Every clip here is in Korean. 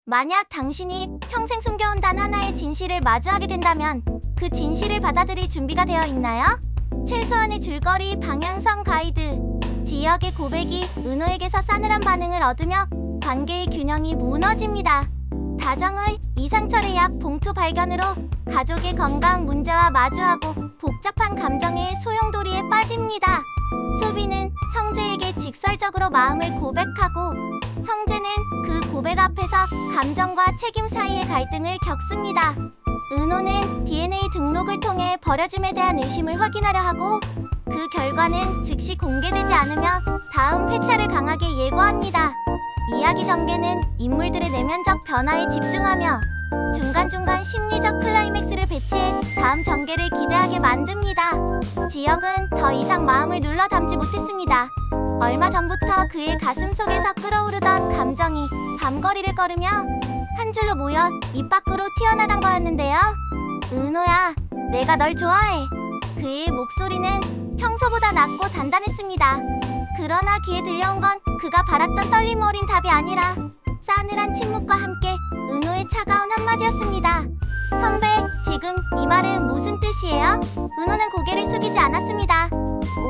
만약 당신이 평생 숨겨온 단 하나의 진실을 마주하게 된다면 그 진실을 받아들일 준비가 되어 있나요? 최소한의 줄거리, 방향성 가이드, 지역의 고백이 은호에게서 싸늘한 반응을 얻으며 관계의 균형이 무너집니다. 다정의 이상철의 약 봉투 발견으로 가족의 건강 문제와 마주하고 복잡한 감정의 소용돌이에 빠집니다. 수비는 성재에게 직설적으로 마음을 고백하고 성재는 그 고백 앞에서 감정과 책임 사이의 갈등을 겪습니다. 은호는 DNA 등록을 통해 버려짐에 대한 의심을 확인하려 하고 그 결과는 즉시 공개되지 않으며 다음 회차를 강하게 예고합니다. 이야기 전개는 인물들의 내면적 변화에 집중하며 중간중간 심리적 클라이맥스를 배치해 다음 전개를 기대하게 만듭니다. 지역은 더 이상 마음을 눌러 담지 못했습니다. 얼마 전부터 그의 가슴속에서 끓어오르던 감정이 밤거리를 걸으며 한 줄로 모여 입 밖으로 튀어나간 거였는데요. 은호야, 내가 널 좋아해. 그의 목소리는 평소보다 낮고 단단했습니다. 그러나 귀에 들려온 건 그가 바랐던 떨림 어린 답이 아니라 싸늘한 침묵과 함께 은호의 차가운 한마디였습니다. 선배, 지금 이 말은 무슨 뜻이에요? 은호는 고개를 숙이지 않았습니다.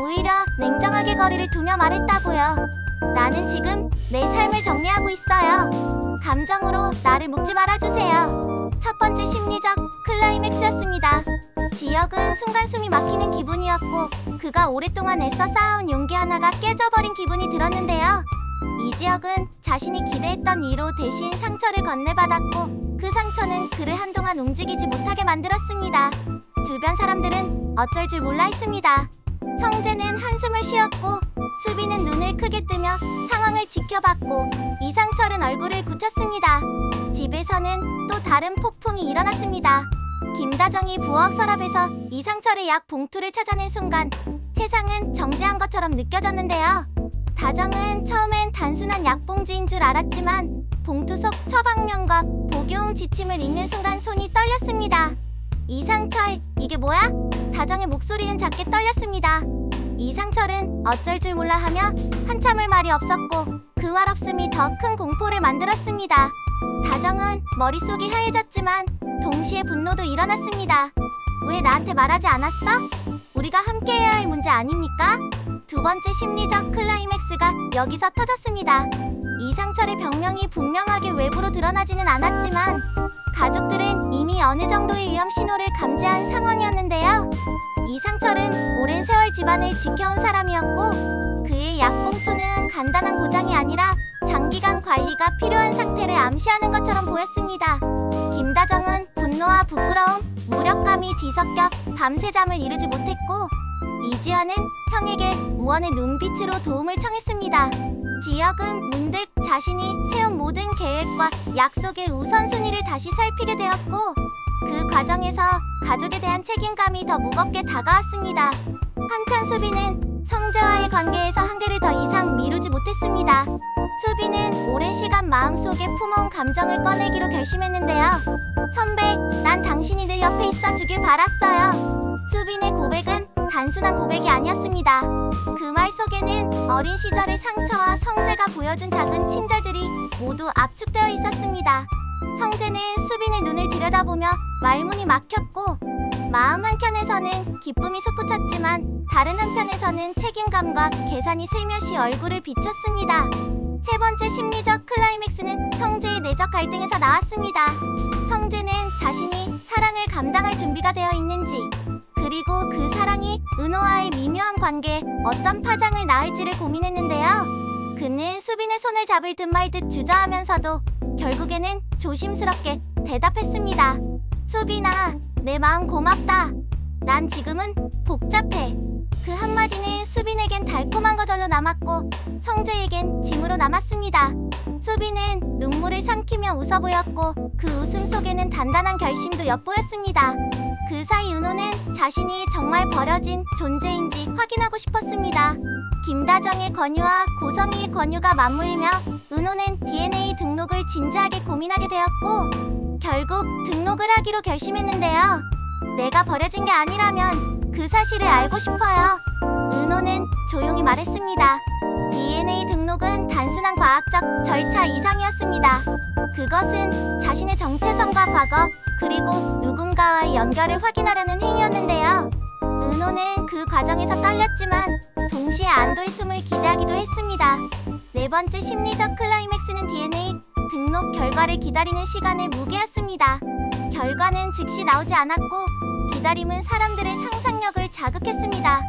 오히려 냉정하게 거리를 두며 말했다고요. 나는 지금 내 삶을 정리하고 있어요. 감정으로 나를 묶지 말아주세요. 첫 번째 심리적 클라이맥스였습니다. 지역은 순간 숨이 막히는 기분이었고 그가 오랫동안 애써 쌓아온 용기 하나가 깨져버린 기분이 들었는데요. 이지혁은 자신이 기대했던 위로 대신 상처를 건네받았고 그 상처는 그를 한동안 움직이지 못하게 만들었습니다. 주변 사람들은 어쩔 줄 몰라 했습니다. 성재는 한숨을 쉬었고 수비는 눈을 크게 뜨며 상황을 지켜봤고 이상철은 얼굴을 굳혔습니다. 집에서는 또 다른 폭풍이 일어났습니다. 김다정이 부엌 서랍에서 이상철의 약 봉투를 찾아낸 순간 세상은 정지한 것처럼 느껴졌는데요. 다정은 처음엔 단순한 약봉지인 줄 알았지만 봉투 속 처방명과 복용 지침을 읽는 순간 손이 떨렸습니다. 이상철, 이게 뭐야? 다정의 목소리는 작게 떨렸습니다. 이상철은 어쩔 줄 몰라 하며 한참을 말이 없었고 그 말 없음이 더 큰 공포를 만들었습니다. 다정은 머릿속이 하얘졌지만 동시에 분노도 일어났습니다. 왜 나한테 말하지 않았어? 우리가 함께해야 할 문제 아닙니까? 두 번째 심리적 클라이맥스가 여기서 터졌습니다. 이상철의 병명이 분명하게 외부로 드러나지는 않았지만 가족들은 이미 어느 정도의 위험 신호를 감지한 상황이었는데요. 이상철은 오랜 세월 집안을 지켜온 사람이었고 그의 약봉투는 간단한 고장이 아니라 장기간 관리가 필요한 상태를 암시하는 것처럼 보였습니다. 김다정은 분노와 부끄러움, 무력감이 뒤섞여 밤새 잠을 이루지 못했고 이지연은 형에게 무언의 눈빛으로 도움을 청했습니다. 지혁은 문득 자신이 세운 모든 계획과 약속의 우선순위를 다시 살피게 되었고 그 과정에서 가족에 대한 책임감이 더 무겁게 다가왔습니다. 한편 수비는 성재와의 관계에서 한계를 더 이상 미루지 못했습니다. 수비는 오랜 시간 마음속에 품어온 감정을 꺼내기로 결심했는데요. 선배, 난 당신이 늘 옆에 있어 주길 바랐어요. 수빈의 고백은 단순한 고백이 아니었습니다. 그 말 속에는 어린 시절의 상처와 성재가 보여준 작은 친절들이 모두 압축되어 있었습니다. 성재는 수빈의 눈을 들여다보며 말문이 막혔고 마음 한켠에서는 기쁨이 솟구쳤지만 다른 한편에서는 책임감과 계산이 슬며시 얼굴을 비췄습니다. 세 번째 심리적 클라이맥스는 성재의 내적 갈등에서 나왔습니다. 성재는 자신이 사랑을 감당할 준비가 되어 있는지 그리고 그 사랑이 은호와의 미묘한 관계에 어떤 파장을 낳을지를 고민했는데요. 그는 수빈의 손을 잡을 듯 말 듯 주저하면서도 결국에는 조심스럽게 대답했습니다. 수빈아, 내 마음 고맙다. 난 지금은 복잡해. 그 한마디는 수빈에겐 달콤한 거절로 남았고 성재에겐 짐으로 남았습니다. 수빈은 눈물을 삼키며 웃어 보였고 그 웃음 속에는 단단한 결심도 엿보였습니다. 그 사이 은호는 자신이 정말 버려진 존재인지 확인하고 싶었습니다. 김다정의 권유와 고성희의 권유가 맞물리며 은호는 DNA 등록을 진지하게 고민하게 되었고 결국 등록을 하기로 결심했는데요. 내가 버려진 게 아니라면 그 사실을 알고 싶어요. 은호는 조용히 말했습니다. DNA 등록은 단순히 단순한 과학적 절차 이상이었습니다. 그것은 자신의 정체성과 과거, 그리고 누군가와의 연결을 확인하려는 행위였는데요. 은호는 그 과정에서 떨렸지만 동시에 안도의 숨을 기대하기도 했습니다. 네 번째 심리적 클라이맥스는 DNA 등록 결과를 기다리는 시간의 무게였습니다. 결과는 즉시 나오지 않았고 기다림은 사람들의 상상력을 자극했습니다.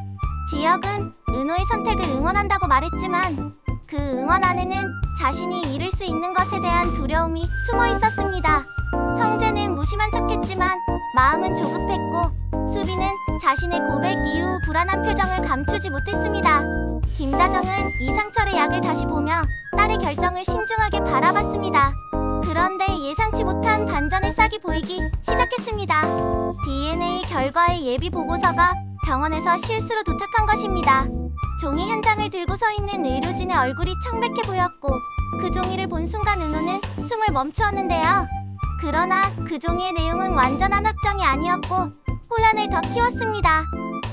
지혁은 은호의 선택을 응원한다고 말했지만 그 응원 안에는 자신이 잃을 수 있는 것에 대한 두려움이 숨어 있었습니다. 성재는 무심한 척했지만 마음은 조급했고 수빈은 자신의 고백 이후 불안한 표정을 감추지 못했습니다. 김다정은 이상철의 약을 다시 보며 딸의 결정을 신중하게 바라봤습니다. 그런데 예상치 못한 반전의 싹이 보이기 시작했습니다. DNA 결과의 예비 보고서가 병원에서 실수로 도착한 것입니다. 종이 한 장을 들고 서 있는 의료진의 얼굴이 청백해 보였고 그 종이를 본 순간 은호는 숨을 멈추었는데요. 그러나 그 종이의 내용은 완전한 확정이 아니었고 혼란을 더 키웠습니다.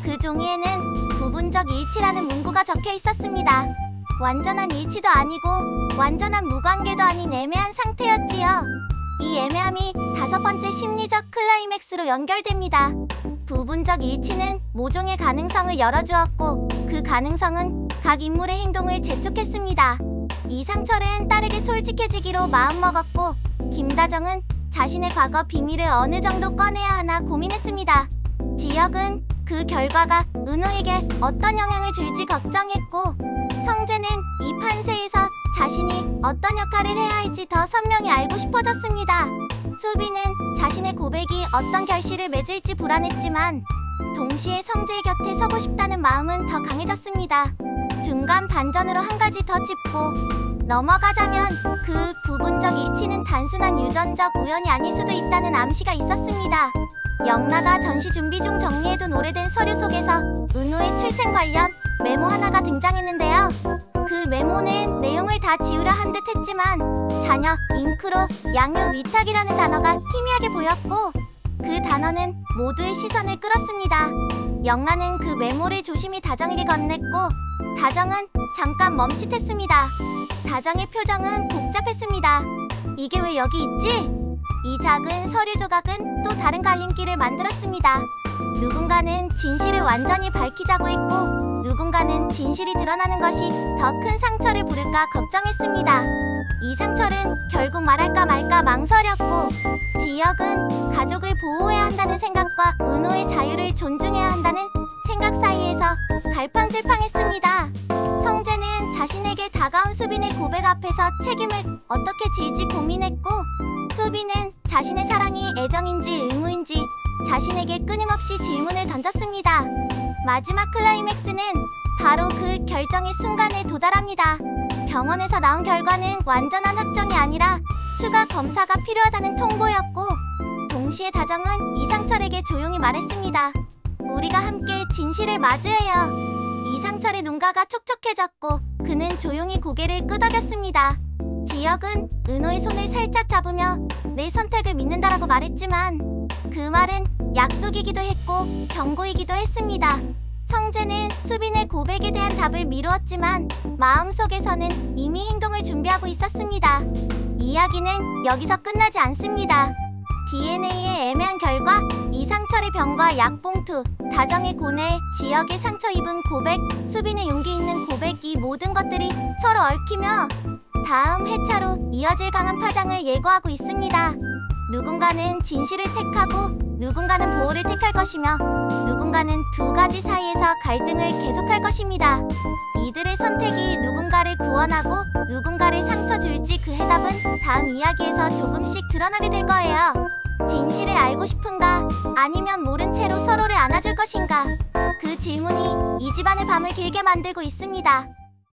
그 종이에는 부분적 일치라는 문구가 적혀 있었습니다. 완전한 일치도 아니고 완전한 무관계도 아닌 애매한 상태였지요. 이 애매함이 다섯 번째 심리적 클라이맥스로 연결됩니다. 부분적 일치는 모종의 가능성을 열어주었고 그 가능성은 각 인물의 행동을 재촉했습니다. 이상철은 딸에게 솔직해지기로 마음먹었고 김다정은 자신의 과거 비밀을 어느 정도 꺼내야 하나 고민했습니다. 지혁은 그 결과가 은호에게 어떤 영향을 줄지 걱정했고 성재는 이 판세에서 자신이 어떤 역할을 해야 할지 더 선명히 알고 싶어졌습니다. 수빈은 자신의 고백이 어떤 결실을 맺을지 불안했지만 동시에 성재의 곁에 서고 싶다는 마음은 더 강해졌습니다. 중간 반전으로 한 가지 더 짚고 넘어가자면 그 부분적 일치는 단순한 유전적 우연이 아닐 수도 있다는 암시가 있었습니다. 영나가 전시 준비 중 정리해둔 오래된 서류 속에서 은호의 출생 관련 메모 하나가 등장했는데요. 그 메모는 내용을 다 지우려 한 듯 했지만 자녀 잉크로 양육 위탁이라는 단어가 희미하게 보였고 그 단어는 모두의 시선을 끌었습니다. 영란은 그 메모를 조심히 다정에게 건넸고 다정은 잠깐 멈칫했습니다. 다정의 표정은 복잡했습니다. 이게 왜 여기 있지? 이 작은 서류 조각은 또 다른 갈림길을 만들었습니다. 누군가는 진실을 완전히 밝히자고 했고 누군가는 진실이 드러나는 것이 더 큰 상처를 부를까 걱정했습니다. 이상철은 결국 말할까 말까 망설였고 지혁은 가족을 보호해야 한다는 생각과 은호의 자유를 존중해야 한다는 생각 사이에서 갈팡질팡했습니다. 성재는 자신에게 다가온 수빈의 고백 앞에서 책임을 어떻게 질지 고민했고 수빈은 자신의 사랑이 애정인지 의무인지 자신에게 끊임없이 질문을 던졌습니다. 마지막 클라이맥스는 바로 그 결정의 순간에 도달합니다. 병원에서 나온 결과는 완전한 확정이 아니라 추가 검사가 필요하다는 통보였고 동시에 다정은 이상철에게 조용히 말했습니다. 우리가 함께 진실을 마주해요. 이상철의 눈가가 촉촉해졌고 그는 조용히 고개를 끄덕였습니다. 지혁은 은호의 손을 살짝 잡으며 내 선택을 믿는다라고 말했지만 그 말은 약속이기도 했고 경고이기도 했습니다. 성재는 수빈의 고백에 대한 답을 미루었지만 마음속에서는 이미 행동을 준비하고 있었습니다. 이야기는 여기서 끝나지 않습니다. DNA의 애매한 결과, 이상철의 병과 약봉투, 다정의 고뇌, 지역의 상처 입은 고백, 수빈의 용기 있는 고백 이 모든 것들이 서로 얽히며 다음 회차로 이어질 강한 파장을 예고하고 있습니다. 누군가는 진실을 택하고 누군가는 보호를 택할 것이며 누군가는 두 가지 사이에서 갈등을 계속할 것입니다. 이들의 선택이 누군가를 구원하고 누군가를 상처 줄지 그 해답은 다음 이야기에서 조금씩 드러나게 될 거예요. 진실을 알고 싶은가? 아니면 모른 채로 서로를 안아줄 것인가? 그 질문이 이 집안의 밤을 길게 만들고 있습니다.